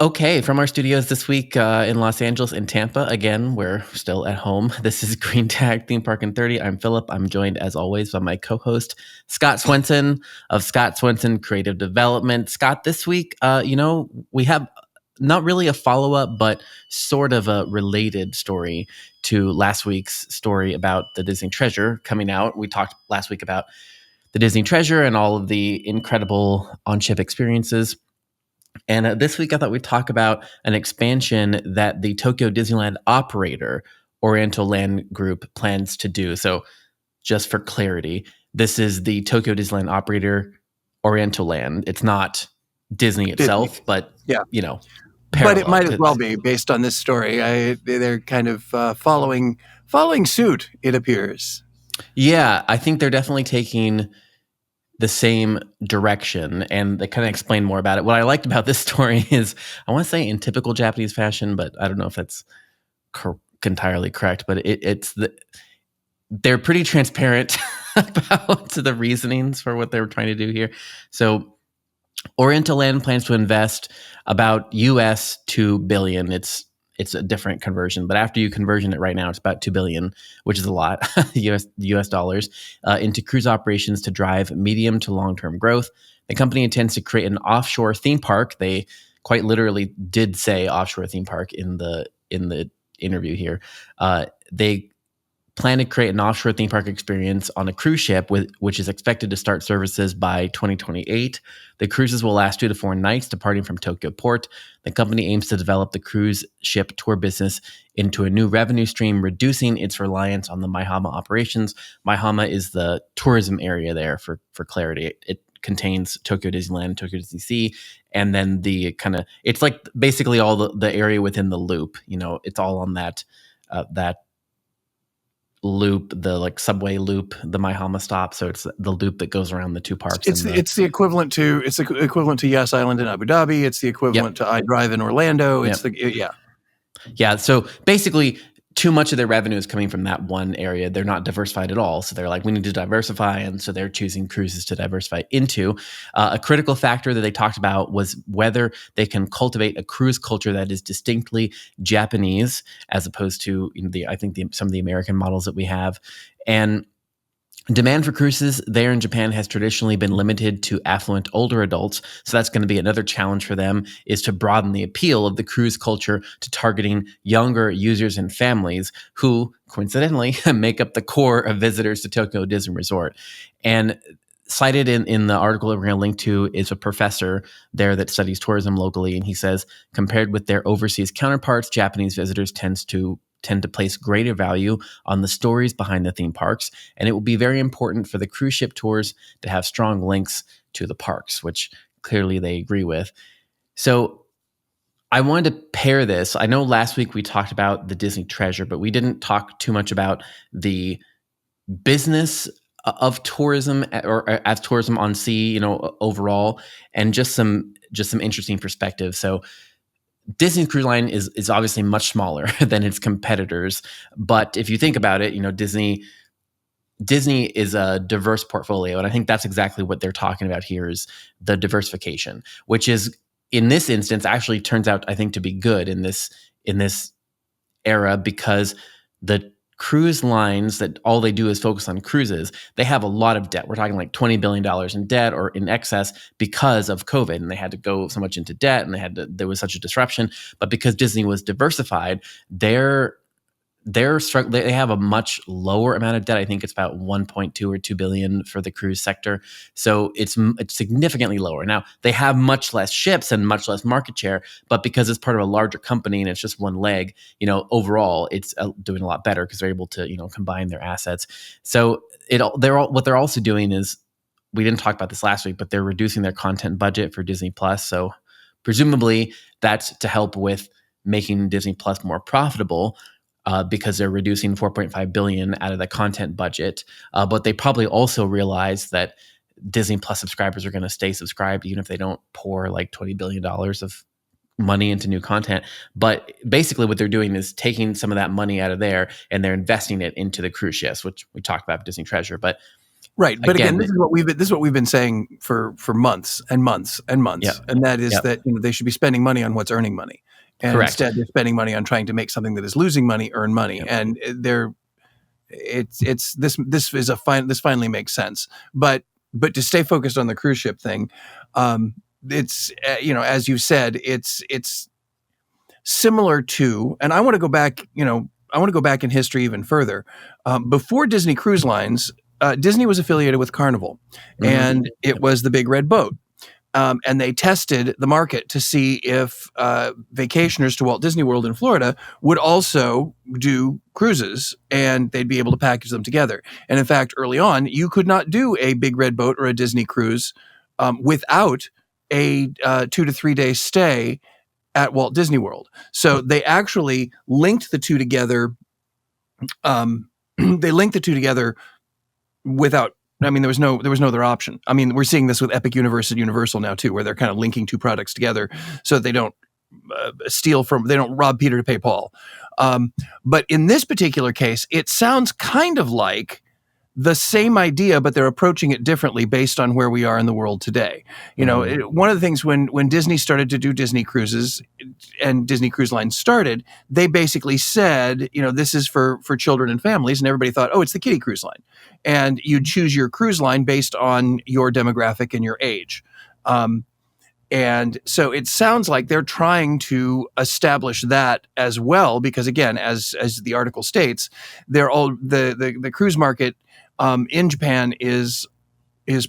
Okay, from our studios this week in Los Angeles and Tampa. Again, we're still at home. This is Green Tag Theme Park in 30. I'm Philip. I'm joined, as always, by my co-host, Scott Swenson of Scott Swenson Creative Development. Scott, this week, we have not really a follow-up, but sort of a related story to last week's story about the Disney Treasure coming out. We talked last week about the Disney Treasure and all of the incredible on-ship experiences. And this week, I thought we'd talk about an expansion that the Tokyo Disneyland operator, Oriental Land Group, plans to do. So, just for clarity, this is the Tokyo Disneyland operator, Oriental Land. It's not Disney itself, Disney. but Yeah. parallel. But it might as well be based on this story. They're kind of following suit, it appears. Yeah, I think they're definitely taking the same direction, and they kind of explain more about it. What I liked about this story is, I want to say in typical Japanese fashion, but I don't know if that's entirely correct, but they're pretty transparent about the reasonings for what they were trying to do here. So Oriental Land plans to invest about US $2 billion. It's a different conversion, but after you conversion it right now, it's about $2 billion, which is a lot, US dollars, into cruise operations to drive medium to long-term growth. The company intends to create an offshore theme park. They quite literally did say offshore theme park in the interview here. They plan to create an offshore theme park experience on a cruise ship, which is expected to start services by 2028. The cruises will last 2 to 4 nights, departing from Tokyo Port. The company aims to develop the cruise ship tour business into a new revenue stream, reducing its reliance on the Maihama operations. Maihama is the tourism area there, for clarity. It contains Tokyo Disneyland, Tokyo Disney Sea, and then it's like basically all the area within the loop. It's all on that loop, the like subway loop, the Maihama stop. So it's the loop that goes around the two parks. It's the equivalent to Yas Island in Abu Dhabi. It's the equivalent to iDrive in Orlando. Yeah. So basically, too much of their revenue is coming from that one area. They're not diversified at all. So they're like, we need to diversify. And so they're choosing cruises to diversify into. A critical factor that they talked about was whether they can cultivate a cruise culture that is distinctly Japanese, as opposed to some of the American models that we have. And demand for cruises there in Japan has traditionally been limited to affluent older adults. So that's going to be another challenge for them, is to broaden the appeal of the cruise culture to targeting younger users and families who, coincidentally, make up the core of visitors to Tokyo Disney Resort. And cited in the article that we're going to link to is a professor there that studies tourism locally. And he says, compared with their overseas counterparts, Japanese visitors tend to place greater value on the stories behind the theme parks, and it will be very important for the cruise ship tours to have strong links to the parks, which clearly they agree with. So I wanted to pair this. I know last week we talked about the Disney Treasure, but we didn't talk too much about the business of tourism, or as tourism on sea, overall, and just some interesting perspective. So Disney Cruise Line is obviously much smaller than its competitors, but if you think about it, Disney is a diverse portfolio, and I think that's exactly what they're talking about here, is the diversification, which is in this instance actually turns out, I think, to be good in this era, because the cruise lines that all they do is focus on cruises, they have a lot of debt. We're talking like $20 billion in debt or in excess because of COVID, and they had to go so much into debt, and there was such a disruption. But because Disney was diversified, they have a much lower amount of debt. I think it's about 1.2 or 2 billion for the cruise sector. So it's significantly lower. Now, they have much less ships and much less market share, but because it's part of a larger company and it's just one leg, overall it's doing a lot better because they're able to, combine their assets. So what they're also doing is, we didn't talk about this last week, but they're reducing their content budget for Disney Plus. So presumably that's to help with making Disney Plus more profitable, because they're reducing $4.5 billion out of the content budget. But they probably also realize that Disney Plus subscribers are going to stay subscribed even if they don't pour like $20 billion of money into new content. But basically what they're doing is taking some of that money out of there and they're investing it into the cruise ships, which we talked about Disney Treasure. But Right, but again, Again, this is what we've been saying for months and months and months, yep, and that is yep, that they should be spending money on what's earning money, and correct. instead they're spending money on trying to make something that is losing money earn money, Yep. and this finally makes sense, but to stay focused on the cruise ship thing, it's as you said, it's similar to, and I want to go back, in history even further. Before Disney Cruise Lines, Disney was affiliated with Carnival, Hmm. and it Yep. was the big red boat. And they tested the market to see if vacationers to Walt Disney World in Florida would also do cruises, and they'd be able to package them together. And in fact, early on, you could not do a big red boat or a Disney cruise without a 2 to 3 day stay at Walt Disney World. So they actually linked the two together. They linked the two together without. I mean, there was no other option. I mean, we're seeing this with Epic Universe and Universal now too, where they're kind of linking two products together so that they don't they don't rob Peter to pay Paul. But in this particular case, it sounds kind of like the same idea, but they're approaching it differently based on where we are in the world today. Hmm. One of the things when Disney started to do Disney cruises and Disney Cruise Line started, they basically said, this is for children and families, and everybody thought, oh, it's the kiddie cruise line, and you'd choose your cruise line based on your demographic and your age. And so it sounds like they're trying to establish that as well, because again, as the article states, they're all the cruise market in Japan is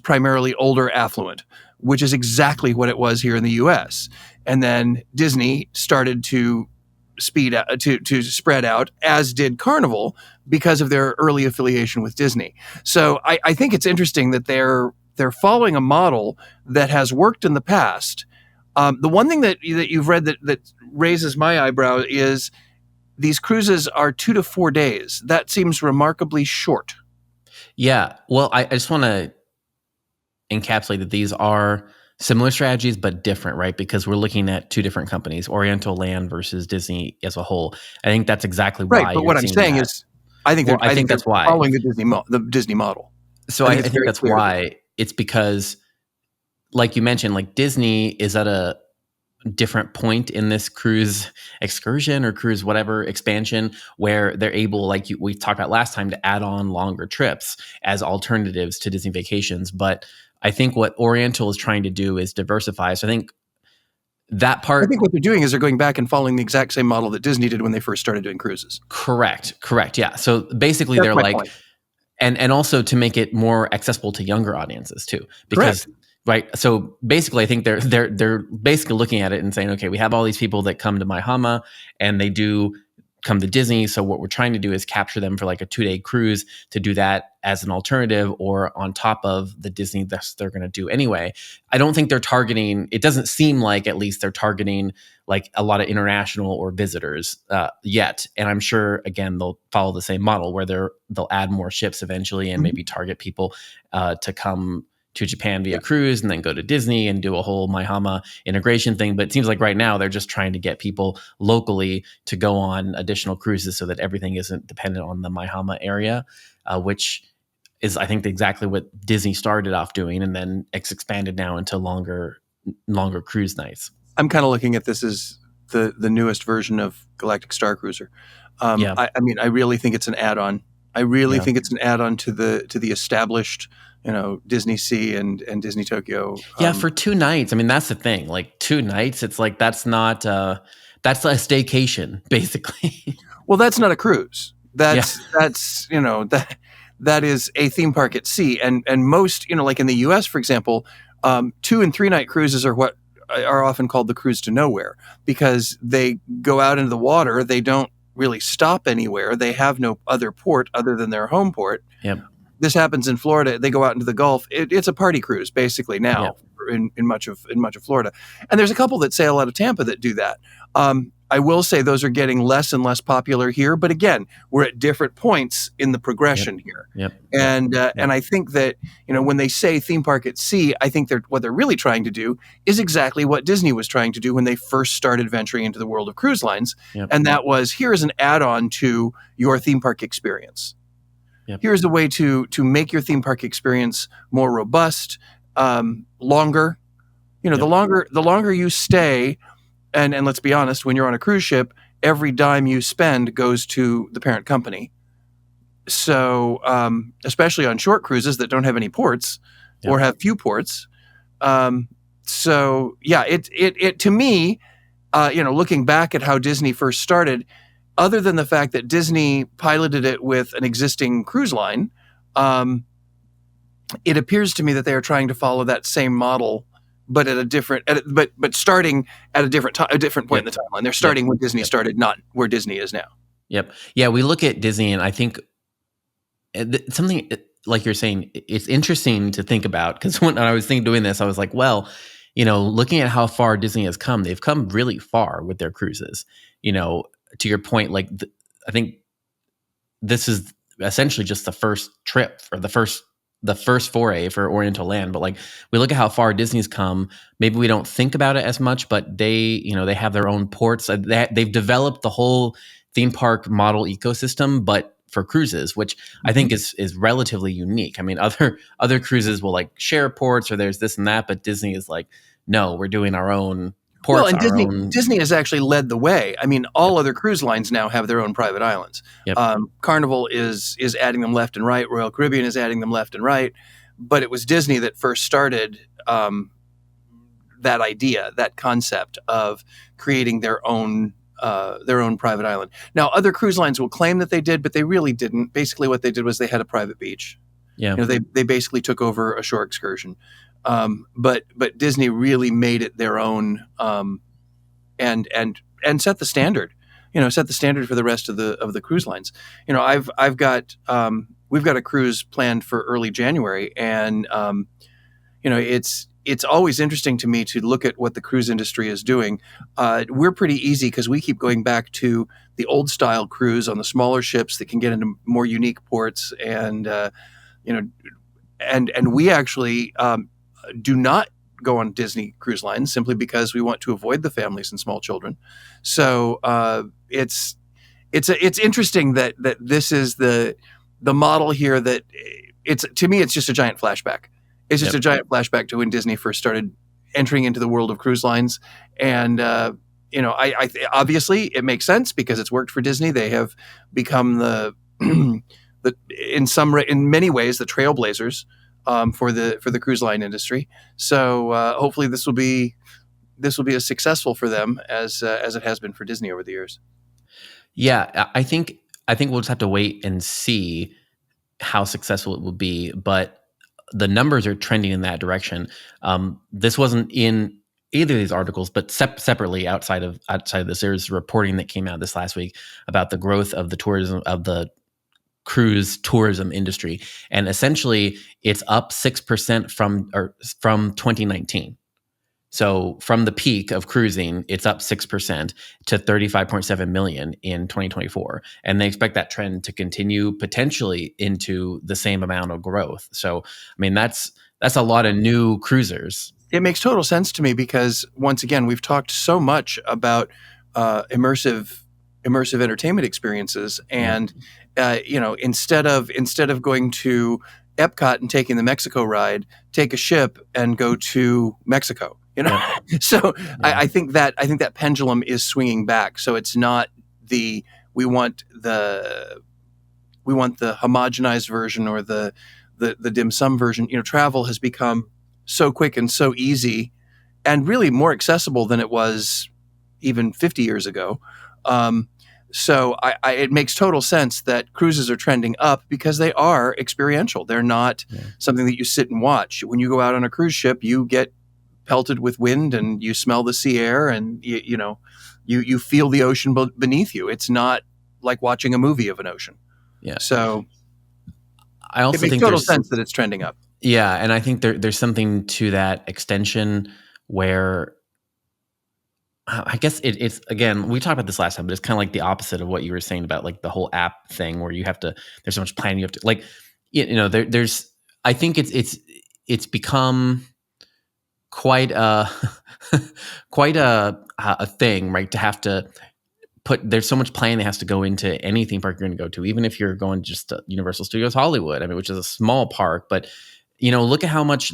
primarily older affluent, which is exactly what it was here in the U.S. And then Disney started to spread out, as did Carnival, because of their early affiliation with Disney. So I think it's interesting that they're following a model that has worked in the past. The one thing that you've read that raises my eyebrow is these cruises are 2 to 4 days. That seems remarkably short. Yeah. Well, I just want to encapsulate that these are similar strategies but different, right? Because we're looking at two different companies, Oriental Land versus Disney as a whole. I think that's exactly Right, why but you're what I'm seeing saying that. is, I think Well, I I think think they're that's why. following the Disney model. So I I think it's think very that's clear. why. It's because, like you mentioned, like Disney is at a different point in this cruise excursion or cruise whatever expansion where they're able, like we talked about last time, to add on longer trips as alternatives to Disney vacations. But I think what Oriental is trying to do is diversify. So I think that I part. think what they're doing is they're going back and following the exact same model that Disney did when they first started doing cruises. Correct. Yeah. So basically That's they're my like, point. and also to make it more accessible to younger audiences too, Correct. because right. So basically, I think they're basically looking at it and saying, okay, we have all these people that come to Maihama and they do come to Disney. So what we're trying to do is capture them for like a 2-day cruise to do that as an alternative or on top of the Disney that they're going to do anyway. I don't think they're targeting. It doesn't seem like at least they're targeting like a lot of international or visitors yet. And I'm sure again they'll follow the same model where they'll add more ships eventually and maybe target people to come to Japan via Yeah. cruise and then go to Disney and do a whole Maihama integration thing. But it seems like right now they're just trying to get people locally to go on additional cruises so that everything isn't dependent on the Maihama area, which is, I think, exactly what Disney started off doing and then expanded now into longer cruise nights. I'm kind of looking at this as the newest version of Galactic Star Cruiser. Yeah. I mean, I really think it's an add-on. I really Yeah. think it's an add-on to the established, Disney Sea and Disney Tokyo. Yeah, for 2 nights. I mean, that's the thing. Like 2 nights, it's like that's not that's a staycation, basically. Well, that's not a cruise. Yeah. That's that is a theme park at sea, and most, like in the U.S., for example, 2 and 3 night cruises are what are often called the cruise to nowhere, because they go out into the water. They don't really stop anywhere. They have no other port other than their home port. Yep. This happens in Florida. They go out into the Gulf. It's a party cruise basically now Yep. in much of Florida, and there's a couple that sail out of Tampa that do that. I will say those are getting less and less popular here, but again, we're at different points in the progression here. Yep. And I think that when they say theme park at sea, I think what they're really trying to do is exactly what Disney was trying to do when they first started venturing into the world of cruise lines, Yep. and that was, here is an add-on to your theme park experience. Yep. Here's a way to make your theme park experience more robust, longer. Yep. The longer you stay, and let's be honest, when you're on a cruise ship, every dime you spend goes to the parent company. So, especially on short cruises that don't have any ports or Yep. have few ports. Um, so, yeah, it to me, looking back at how Disney first started, other than the fact that Disney piloted it with an existing cruise line, um, it appears to me that they are trying to follow that same model, but at a different, but starting at a different time, a different point Yep. in the timeline. They're Yep. starting when Disney Yep. started, not where Disney is now. Yep. Yeah, we look at Disney, and I think something like you're saying, it's interesting to think about, because when I was doing this, I was like, well, looking at how far Disney has come, they've come really far with their cruises. To your point, like I think this is essentially just the first trip, or the first foray for Oriental Land. But like, we look at how far Disney's come. Maybe we don't think about it as much, but they have their own ports. They've developed the whole theme park model ecosystem, but for cruises, which I think is relatively unique. I mean, other cruises will like share ports, or there's this and that, but Disney is like, no, we're doing our own Well, ports, and our own. Disney has actually led the way. I mean, all Yep. other cruise lines now have their own private islands. Yep. Carnival is adding them left and right. Royal Caribbean is adding them left and right. But it was Disney that first started that idea, that concept of creating their own private island. Now, other cruise lines will claim that they did, but they really didn't. Basically, what they did was they had a private beach. Yeah. They basically took over a shore excursion. But Disney really made it their own, and set the standard. Set the standard for the rest of the cruise lines. I've got we've got a cruise planned for early January, and it's always interesting to me to look at what the cruise industry is doing. We're pretty easy because we keep going back to the old style cruise on the smaller ships that can get into more unique ports, and and we actually do not go on Disney cruise lines simply because we want to avoid the families and small children. So it's interesting that this is the model here. That to me it's just a giant flashback. It's just Yep. a giant flashback to when Disney first started entering into the world of cruise lines, and obviously it makes sense because it's worked for Disney. They have become the in many ways the trailblazers for the cruise line industry. So hopefully this will be as successful for them as it has been for Disney over the years. Yeah, I think we'll just have to wait and see how successful it will be, but the numbers are trending in that direction. This wasn't in either of these articles, but separately outside of this, there's reporting that came out this last week about the growth of the cruise tourism industry, and essentially it's up 6% from 2019. So from the peak of cruising, it's up 6% to 35.7 million in 2024. And they expect that trend to continue potentially into the same amount of growth. So, I mean, that's a lot of new cruisers. It makes total sense to me because once again, we've talked so much about immersive entertainment experiences, and instead of going to Epcot and taking the Mexico ride, take a ship and go to Mexico. Yeah. So Yeah. I think that pendulum is swinging back. So it's not we want the homogenized version or the dim sum version. Travel has become so quick and so easy, and really more accessible than it was even 50 years ago. So it makes total sense that cruises are trending up because they are experiential. They're not something that you sit and watch. When you go out on a cruise ship, you get pelted with wind and you smell the sea air, and you feel the ocean beneath you. It's not like watching a movie of an ocean. Yeah. So I also it makes think total there's sense that it's trending up. Yeah, and I think there's something to that extension where I guess it's again, we talked about this last time, but it's kind of like the opposite of what you were saying about like the whole app thing where there's so much planning you have to like, there's I think it's become quite a quite a thing, right, to have to there's so much planning that has to go into any theme park you're going to go to, even if you're going just to Universal Studios Hollywood, I mean, which is a small park, but look at how much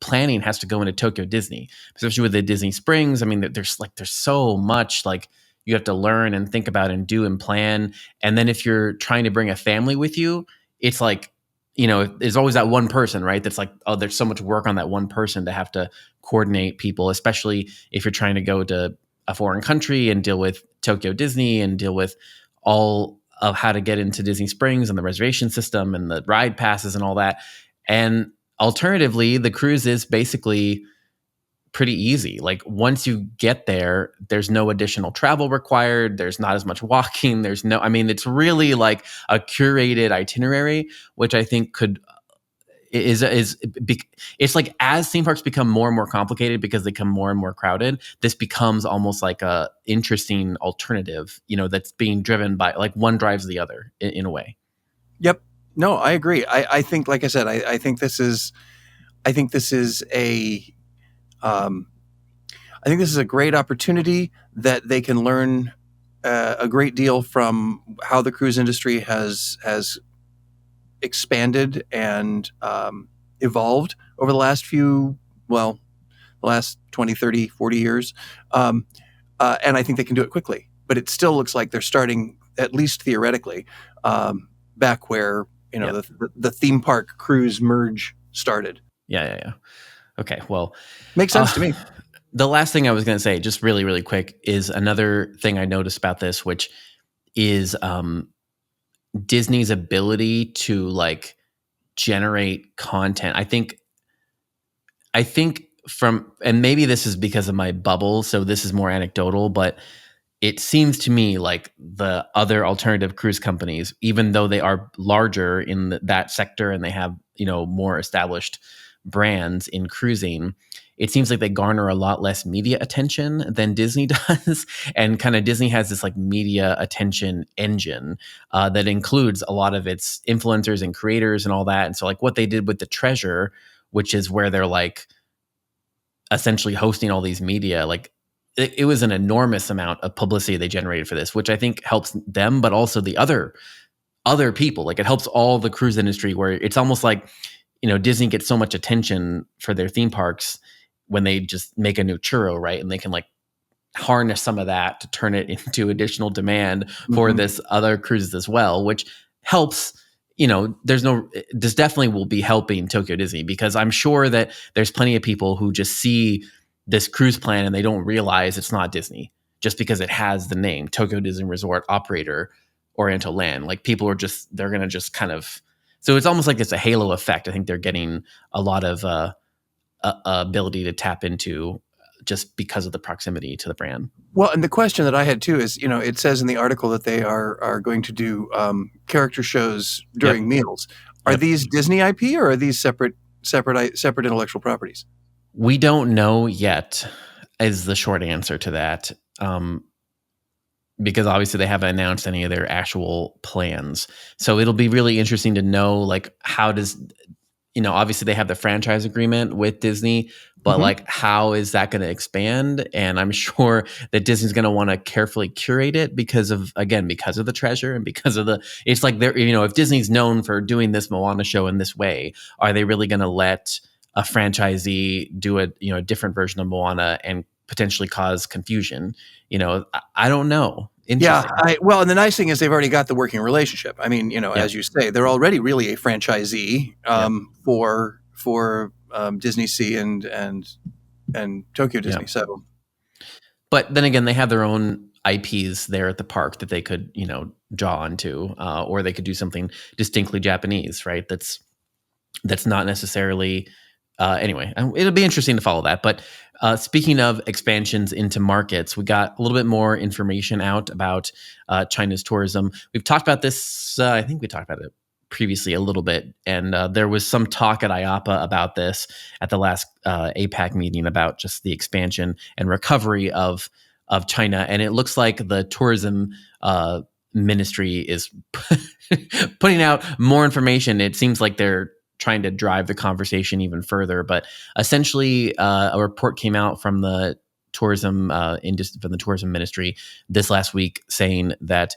planning has to go into Tokyo Disney, especially with the Disney Springs. I mean, there's so much like you have to learn and think about and do and plan. And then if you're trying to bring a family with you, it's like, there's always that one person, right? That's like, oh, there's so much work on that one person to have to coordinate people, especially if you're trying to go to a foreign country and deal with Tokyo Disney and deal with all of how to get into Disney Springs and the reservation system and the ride passes and all that. And alternatively, the cruise is basically pretty easy. Like once you get there, there's no additional travel required. There's not as much walking. It's really like a curated itinerary, which I think it's like as theme parks become more and more complicated because they become more and more crowded, this becomes almost like a interesting alternative, that's being driven by like one drives the other in a way. Yep. No, I agree. I think, like I said, I think this is a I think this is a great opportunity that they can learn a great deal from how the cruise industry has expanded and evolved over the last the last 20, 30, 40 years. And I think they can do it quickly. But it still looks like they're starting, at least theoretically, back where the theme park cruise merge started. Yeah. Okay, well, makes sense to me. The last thing I was going to say, just really, really quick, is another thing I noticed about this, which is Disney's ability to like generate content. I think and maybe this is because of my bubble, so this is more anecdotal, but it seems to me like the other alternative cruise companies, even though they are larger in that sector and they have, more established brands in cruising, it seems like they garner a lot less media attention than Disney does. And kind of Disney has this like media attention engine that includes a lot of its influencers and creators and all that. And so like what they did with the Treasure, which is where they're like essentially hosting all these media, like it was an enormous amount of publicity they generated for this, which I think helps them, but also the other people. Like it helps all the cruise industry, where it's almost like, Disney gets so much attention for their theme parks when they just make a new churro, right? And they can like harness some of that to turn it into additional demand for this other cruises as well, which helps. This definitely will be helping Tokyo Disney, because I'm sure that there's plenty of people who just see this cruise plan and they don't realize it's not Disney just because it has the name Tokyo Disney Resort Operator Oriental Land. Like people they're going to just kind of, so it's almost like it's a halo effect. I think they're getting a lot of ability to tap into just because of the proximity to the brand. Well, and the question that I had too is, it says in the article that they are going to do character shows during meals. Are these Disney IP or are these separate intellectual properties? We don't know yet, is the short answer to that. Because obviously they haven't announced any of their actual plans. So it'll be really interesting to know, like, how does, obviously they have the franchise agreement with Disney, but like, how is that going to expand? And I'm sure that Disney's going to want to carefully curate it because of the Treasure and because of it's like they're, if Disney's known for doing this Moana show in this way, are they really going to let a franchisee do a different version of Moana and potentially cause confusion? I don't know. Yeah. And the nice thing is they've already got the working relationship. I mean, as you say, they're already really a franchisee for Disney Sea and Tokyo Disney. So, but then again, they have their own IPs there at the park that they could, draw onto, or they could do something distinctly Japanese, right? That's not necessarily. Anyway, it'll be interesting to follow that. But speaking of expansions into markets, we got a little bit more information out about China's tourism. We've talked about this. I think we talked about it previously a little bit. And there was some talk at IAPA about this at the last APAC meeting about just the expansion and recovery of China. And it looks like the tourism ministry is putting out more information. It seems like they're trying to drive the conversation even further. But essentially, a report came out from the tourism from the tourism ministry this last week, saying that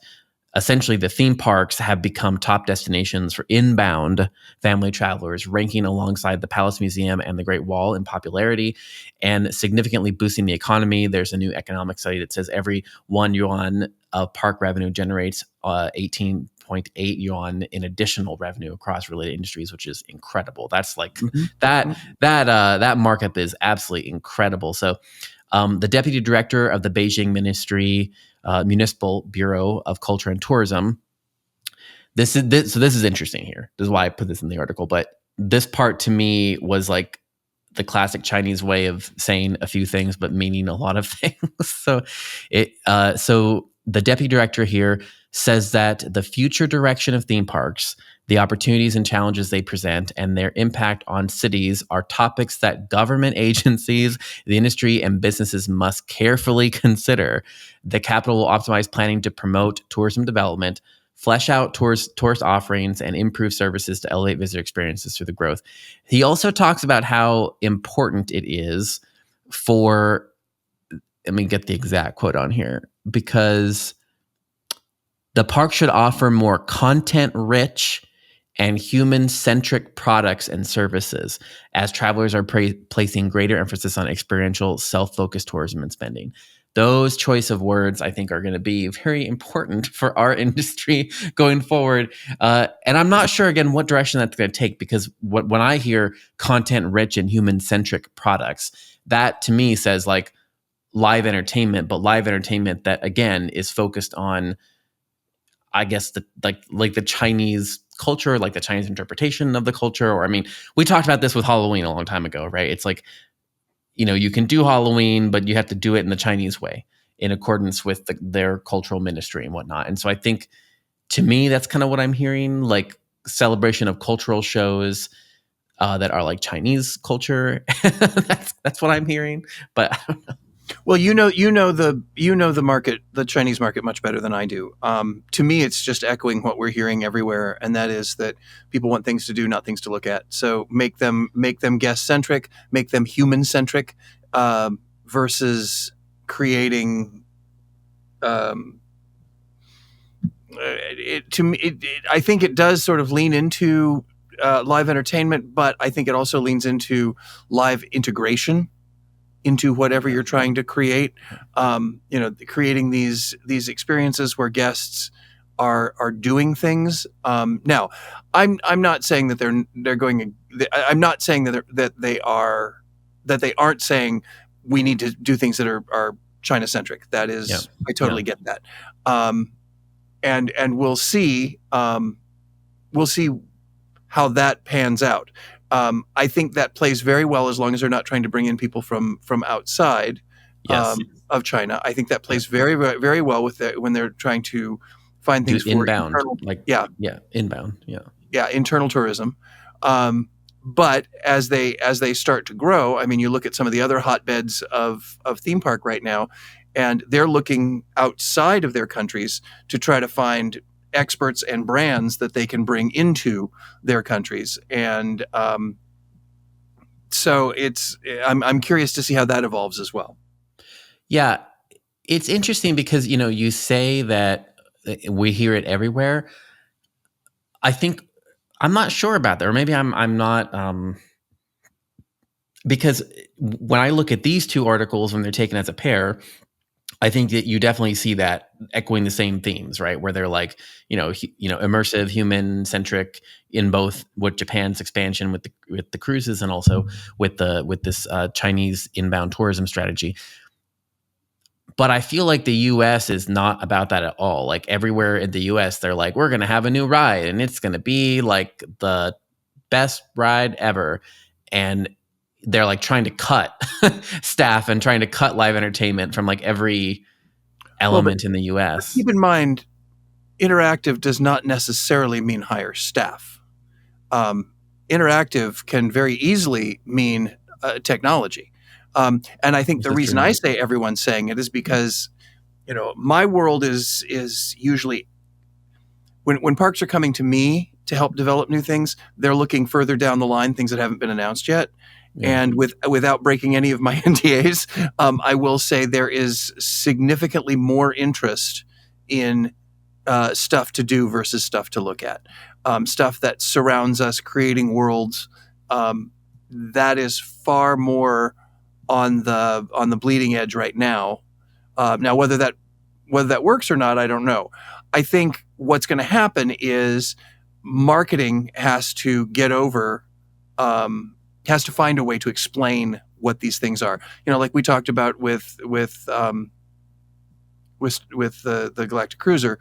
essentially the theme parks have become top destinations for inbound family travelers, ranking alongside the Palace Museum and the Great Wall in popularity and significantly boosting the economy. There's a new economic study that says every 1 yuan of park revenue generates 18.8 yuan in additional revenue across related industries, which is incredible. That's like that markup is absolutely incredible. So the deputy director of the Beijing Ministry Municipal Bureau of Culture and Tourism. This is interesting here. This is why I put this in the article. But this part to me was like the classic Chinese way of saying a few things but meaning a lot of things. So the deputy director here says that the future direction of theme parks, the opportunities and challenges they present, and their impact on cities are topics that government agencies, the industry, and businesses must carefully consider. The capital will optimize planning to promote tourism development, flesh out tourist offerings, and improve services to elevate visitor experiences through the growth. He also talks about how important it is for, let me get the exact quote on here, because the park should offer more content-rich and human-centric products and services as travelers are placing greater emphasis on experiential, self-focused tourism and spending. Those choice of words, I think, are going to be very important for our industry going forward. And I'm not sure, again, what direction that's going to take, because when I hear content-rich and human-centric products, that to me says like live entertainment, but live entertainment that, again, is focused on, I guess, the like the Chinese culture, like the Chinese interpretation of the culture. Or, I mean, we talked about this with Halloween a long time ago, right? It's like, you can do Halloween, but you have to do it in the Chinese way in accordance with their cultural ministry and whatnot. And so I think, to me, that's kind of what I'm hearing, like celebration of cultural shows that are like Chinese culture. That's what I'm hearing. But I don't know. Well, you know the market, the Chinese market, much better than I do. To me, it's just echoing what we're hearing everywhere, and that is that people want things to do, not things to look at. So make them guest centric, make them human centric, versus creating. I think it does sort of lean into live entertainment, but I think it also leans into live integration into whatever you're trying to create. Creating these experiences where guests are doing things. Now, I'm not saying that they're going. I'm not saying that they aren't saying we need to do things that are China centric. That is, yeah. I totally get that. And we'll see how that pans out. I think that plays very well as long as they're not trying to bring in people from outside of China. I think that plays very, very well with when they're trying to find things for inbound, inbound, yeah, internal tourism. But as they start to grow, I mean, you look at some of the other hotbeds of theme park right now, and they're looking outside of their countries to try to find experts and brands that they can bring into their countries. And so I'm curious to see how that evolves as well. Yeah, it's interesting because, you say that we hear it everywhere. I think I'm not sure about that, or maybe I'm not, because when I look at these two articles, when they're taken as a pair, I think that you definitely see that echoing the same themes, right? Where they're like, immersive, human-centric in both with Japan's expansion with the cruises and also with this Chinese inbound tourism strategy. But I feel like the U.S. is not about that at all. Like everywhere in the U.S., they're like, we're going to have a new ride, and it's going to be like the best ride ever, and they're like trying to cut staff and trying to cut live entertainment from like every element in the US. Keep in mind, interactive does not necessarily mean hire staff. Interactive can very easily mean technology. And I think the reason I say everyone's saying it is because, my world is usually when parks are coming to me to help develop new things, they're looking further down the line, things that haven't been announced yet. Yeah. And without breaking any of my NDAs, I will say there is significantly more interest in stuff to do versus stuff to look at. Stuff that surrounds us, creating worlds. That is far more on the bleeding edge right now. Now, whether that works or not, I don't know. I think what's going to happen is marketing has to get over, has to find a way to explain what these things are. Like we talked about with the Galactic Cruiser.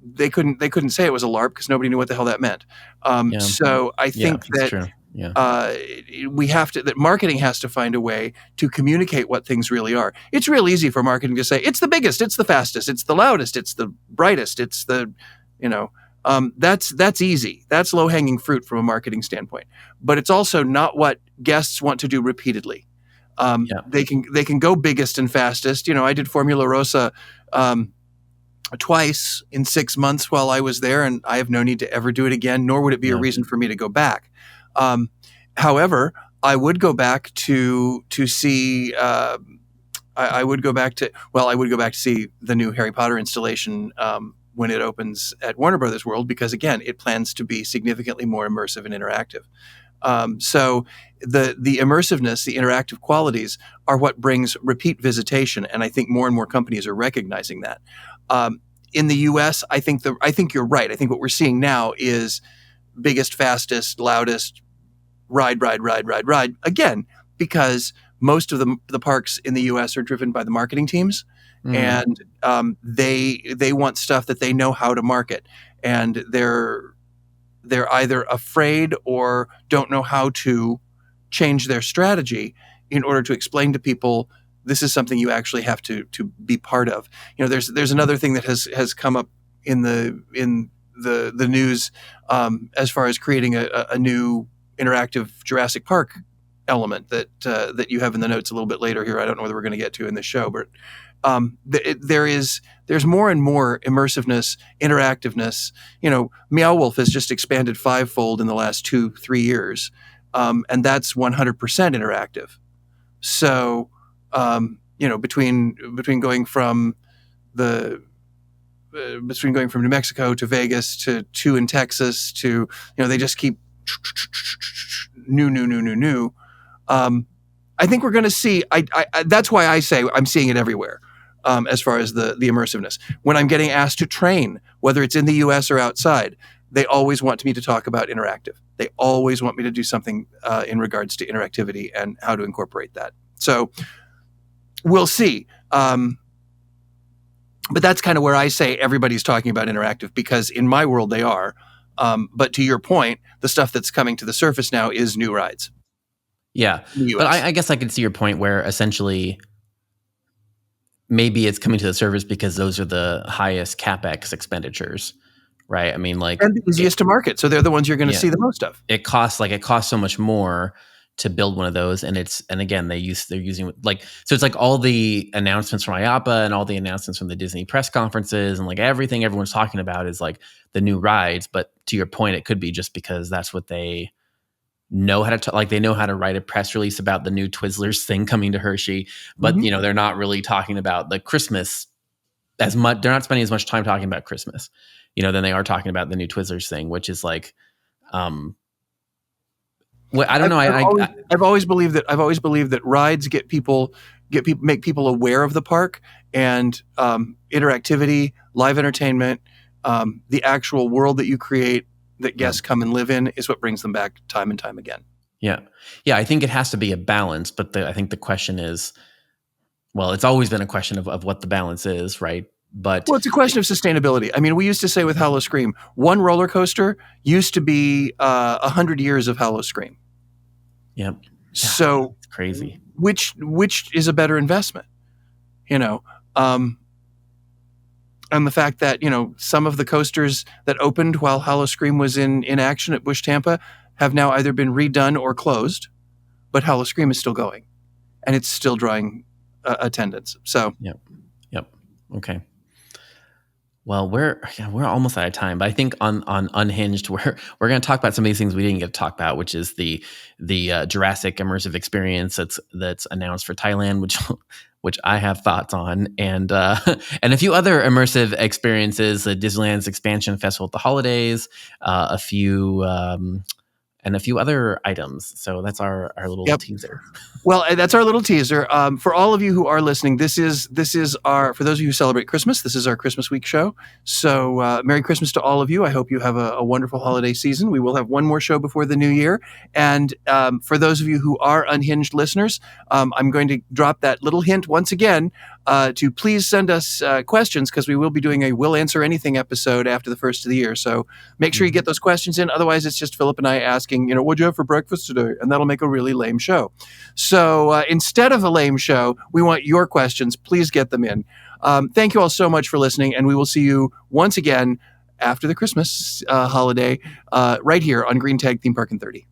They couldn't say it was a LARP because nobody knew what the hell that meant. Yeah. So I Yeah. think That's that true. Yeah. that marketing has to find a way to communicate what things really are. It's real easy for marketing to say it's the biggest, it's the fastest, it's the loudest, it's the brightest, it's the, that's easy. That's low hanging fruit from a marketing standpoint. But it's also not what guests want to do repeatedly. Yeah. They can go biggest and fastest. I did Formula Rossa twice in 6 months while I was there, and I have no need to ever do it again, nor would it be a Yeah. reason for me to go back. However, I would go back to see. I would go back to see the new Harry Potter installation when it opens at Warner Brothers World, because again, it plans to be significantly more immersive and interactive. So the immersiveness, the interactive qualities are what brings repeat visitation, and I think more and more companies are recognizing that. In the U.S., I think you're right. I think what we're seeing now is biggest, fastest, loudest, ride. Again, because most of the parks in the U.S. are driven by the marketing teams, and they want stuff that they know how to market, and they're either afraid or don't know how to change their strategy in order to explain to people this is something you actually have to be part of. There's another thing that has come up in the news as far as creating a new interactive Jurassic Park element that you have in the notes a little bit later here. I don't know whether we're going to get to in this show, but there's more and more immersiveness, interactiveness. Meow Wolf has just expanded fivefold in the last 2-3 years, and that's 100% interactive. So, between going from New Mexico to Vegas to two in Texas to, they just keep new. I think we're going to see. That's why I say I'm seeing it everywhere. As far as the immersiveness, when I'm getting asked to train, whether it's in the U.S. or outside, they always want me to talk about interactive. They always want me to do something in regards to interactivity and how to incorporate that. So we'll see. But that's kind of where I say everybody's talking about interactive, because in my world they are. But to your point, the stuff that's coming to the surface now is new rides. Yeah. But I guess I could see your point where essentially maybe it's coming to the surface because those are the highest CapEx expenditures, right? I mean, like, and the easiest to market. So they're the ones you're going to see the most of. It costs so much more to build one of those. And again, they're using so it's like all the announcements from IAPA and all the announcements from the Disney press conferences and like everything everyone's talking about is like the new rides. But to your point, it could be just because that's what they know how to they know how to write a press release about the new Twizzlers thing coming to Hershey, but they're not really talking about the Christmas as much. They're not spending as much time talking about Christmas, than they are talking about the new Twizzlers thing, which is like, I don't know. I've always believed that rides make people aware of the park, and interactivity, live entertainment, the actual world that you create that guests come and live in is what brings them back time and time again. Yeah. I think it has to be a balance, but I think the question is, well, it's always been a question of what the balance is, right? But it's a question of sustainability. I mean, we used to say with Howl-O-Scream, one roller coaster used to be 100 years of Howl-O-Scream. Yep. So it's crazy. Which is a better investment? And the fact that, some of the coasters that opened while Howl-O-Scream was in action at Busch Tampa have now either been redone or closed, but Howl-O-Scream is still going, and it's still drawing attendance. So, Yep. Okay. Well, we're almost out of time, but I think on Unhinged, we're going to talk about some of these things we didn't get to talk about, which is the Jurassic immersive experience that's announced for Thailand, which I have thoughts on, and and a few other immersive experiences, the Disneyland's expansion festival at the holidays, a few and a few other items. So that's our little Yep. teaser. Well, that's our little teaser. For all of you who are listening, this is our, for those of you who celebrate Christmas, this is our Christmas week show. So Merry Christmas to all of you. I hope you have a wonderful holiday season. We will have one more show before the new year. And for those of you who are Unhinged listeners, I'm going to drop that little hint once again to please send us questions, because we will be doing a Will Answer Anything episode after the first of the year. So make sure you get those questions in. Otherwise, it's just Philip and I asking, what'd you have for breakfast today? And that'll make a really lame show. So instead of a lame show, we want your questions. Please get them in. Thank you all so much for listening, and we will see you once again after the Christmas holiday right here on Green Tag Theme Park in 30.